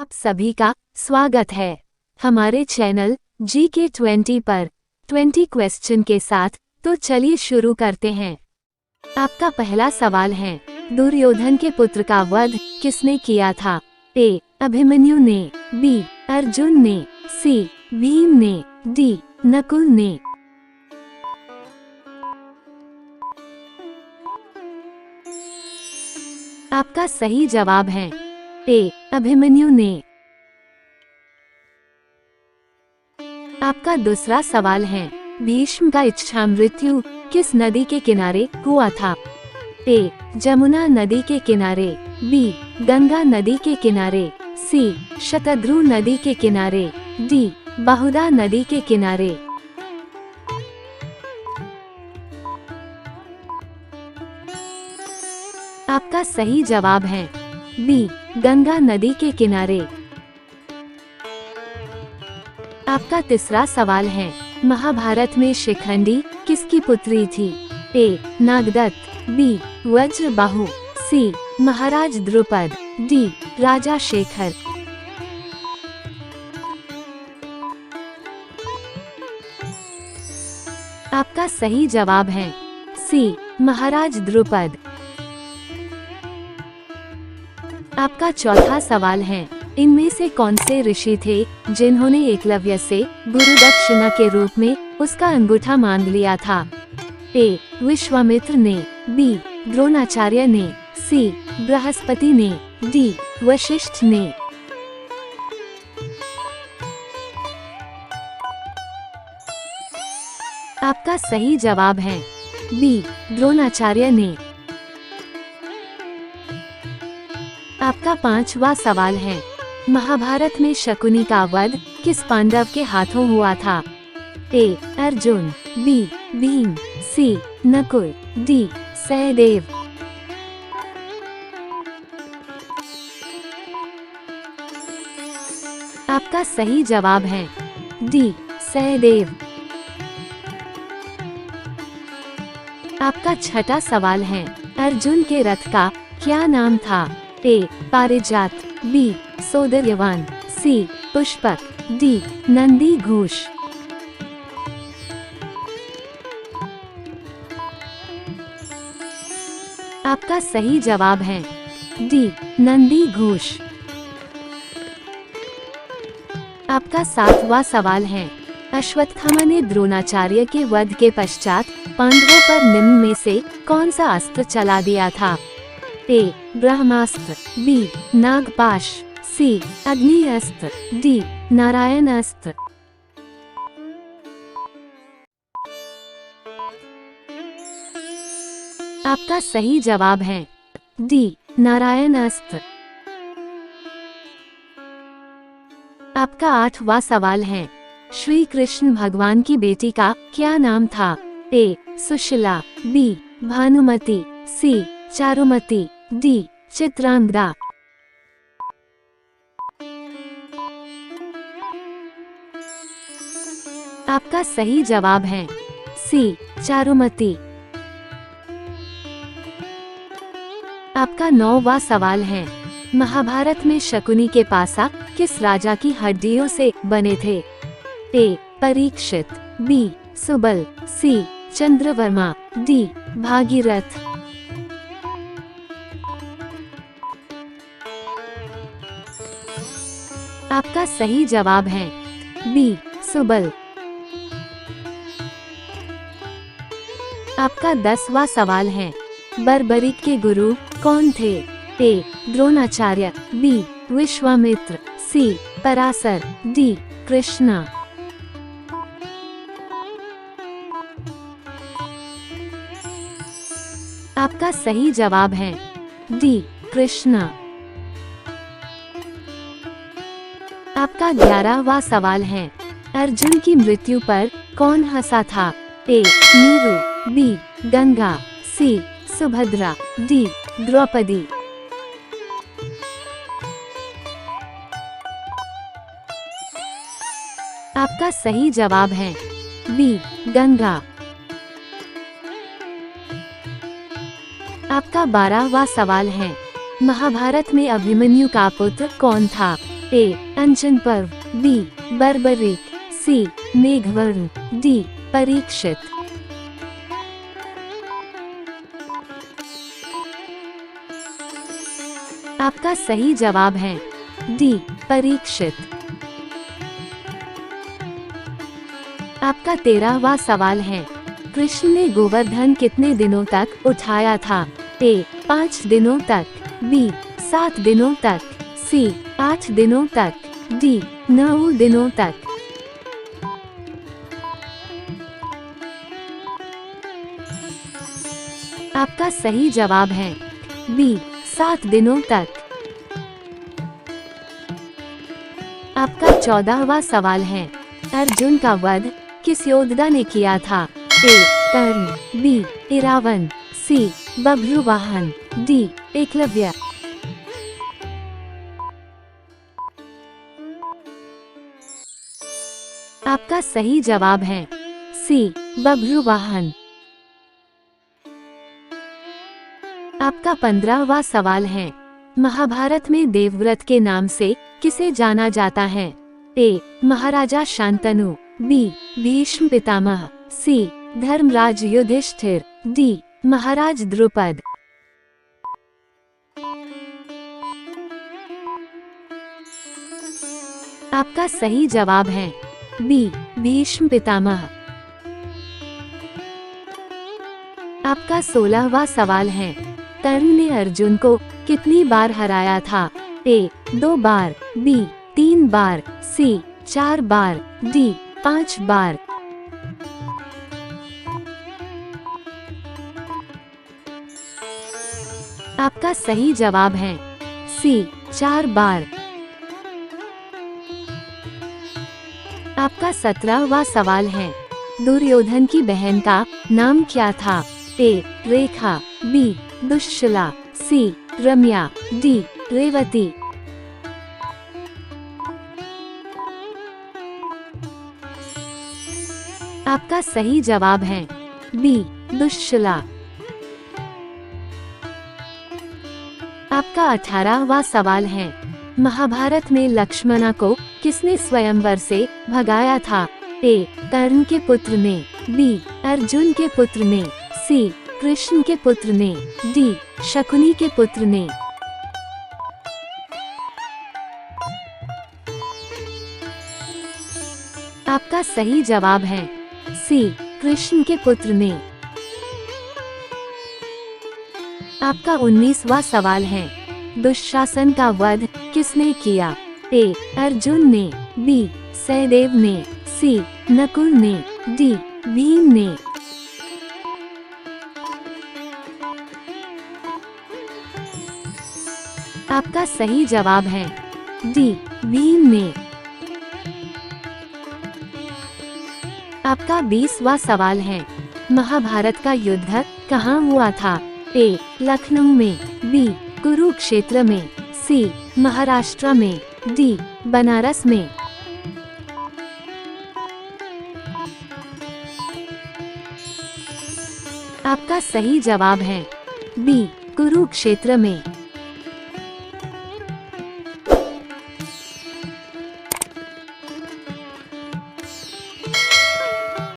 आप सभी का स्वागत है हमारे चैनल GK20 पर 20 क्वेश्चन के साथ। तो चलिए शुरू करते हैं। आपका पहला सवाल है, दुर्योधन के पुत्र का वध किसने किया था? A. अभिमन्यु ने, B. अर्जुन ने, C. भीम ने, D. नकुल ने। आपका सही जवाब है A. अभिमन्यु ने। आपका दूसरा सवाल है, भीष्म का इच्छा मृत्यु किस नदी के किनारे हुआ था? A. जमुना नदी के किनारे, B. गंगा नदी के किनारे, C. शतद्रु नदी के किनारे, D. बहुधा नदी के किनारे। आपका सही जवाब है B. गंगा नदी के किनारे। आपका तीसरा सवाल है, महाभारत में शिखंडी किसकी पुत्री थी? A. Nagdatt, B. Vajrabahu, C. Maharaj Drupad, D. राजा शेखर। आपका सही जवाब है C. महाराज द्रुपद। आपका चौथा सवाल है, इनमें से कौन से ऋषि थे जिन्होंने एकलव्य से गुरुदक्षिणा के रूप में उसका अंगूठा मांग लिया था? A. विश्वामित्र ने, B. द्रोणाचार्य ने, C. बृहस्पति ने, D. वशिष्ठ ने। आपका सही जवाब है B. द्रोणाचार्य ने। आपका पांचवा सवाल है, महाभारत में शकुनी का वध किस पांडव के हाथों हुआ था? A. Arjun, B. Bhim, C. Nakul, D. Sahdev. आपका सही जवाब है D. सहदेव। आपका छठा सवाल है, अर्जुन के रथ का क्या नाम था? A. पारिजात, B. सौंदर्यवान, C. Pushpak, D. Nandi Ghosh. आपका सही जवाब है D. नंदी घोष। आपका सातवां सवाल है, अश्वत्थामा ने द्रोणाचार्य के वध के पश्चात पांडवों पर निम्न में से कौन सा अस्त्र चला दिया था? A. Brahmastra, B. नागपाश, C. अग्नि अस्त्र, D. नारायण अस्त्र। आपका सही जवाब है D. नारायण अस्त्र। आपका आठवां सवाल है, श्री कृष्ण भगवान की बेटी का क्या नाम था? A. Sushila, B. Bhanumati, C. Charumati, D. Chitrangada. आपका सही जवाब है C. चारुमति। आपका नौवां सवाल है, महाभारत में शकुनी के पासा किस राजा की हड्डियों से बने थे? A. Parikshit, B. Subal, C. Chandravarma, D. Bhagirath. आपका सही जवाब है B. सुबल। आपका 10वां सवाल है, बर्बरीक के गुरु कौन थे? A. Dronacharya, B. Vishwamitra, C. Parashar, D. Krishna. आपका सही जवाब है D. कृष्णा। आपका 11वां सवाल है, अर्जुन की मृत्यु पर कौन हंसा था? A. Neeru, B. Ganga, C. Subhadra, D. Draupadi. आपका सही जवाब है B. गंगा। आपका 12वां सवाल है, महाभारत में अभिमन्यु का पुत्र कौन था? ए अंजन पर्व, बी बर्बरिक, सी मेघवर्ण, डी परीक्षित। आपका सही जवाब है डी परीक्षित। आपका 13वां सवाल है, कृष्ण ने गोवर्धन कितने दिनों तक उठाया था? ए 5 दिनों तक, बी 7 दिनों तक, सी 8 दिनों तक, डी 9 दिनों तक। आपका सही जवाब है बी 7 दिनों तक। आपका 14वां सवाल है, अर्जुन का वध किस योद्धा ने किया था? ए कर्ण, बी इरावन, सी बभ्रुवाहन, डी एकलव्य। आपका सही जवाब है सी बभ्रुवाहन। आपका 15वां सवाल है, महाभारत में देवव्रत के नाम से किसे जाना जाता है? ए महाराजा शांतनु, बी भीष्म पितामह, सी धर्मराज युधिष्ठिर, डी महाराज द्रुपद। आपका सही जवाब है बी भीष्म पितामह। आपका 16वां सवाल है, कर्ण ने अर्जुन को कितनी बार हराया था? ए 2 बार, बी 3 बार, सी 4 बार, डी 5 बार। आपका सही जवाब है सी 4 बार। आपका 17वां सवाल है, दुर्योधन की बहन का नाम क्या था? ए रेखा, बी दुश्शला, सी रम्या, डी रेवती। आपका सही जवाब है बी दुश्शला। आपका 18वां सवाल है, महाभारत में लक्ष्मणा को किसने स्वयंवर से भगाया था? ए कर्ण के पुत्र ने, बी अर्जुन के पुत्र ने, सी कृष्ण के पुत्र ने, डी शकुनी के पुत्र ने। आपका सही जवाब है सी कृष्ण के पुत्र ने। आपका 19वां सवाल है, दुशासन का वध किसने किया? ए अर्जुन ने, बी सहदेव ने, सी नकुल ने, डी भीम ने। आपका सही जवाब है डी भीम ने। आपका 20वां सवाल है, महाभारत का युद्ध कहाँ हुआ था? ए लखनऊ में, बी कुरुक्षेत्र में, सी महाराष्ट्र में, डी बनारस में। आपका सही जवाब है बी कुरुक्षेत्र में।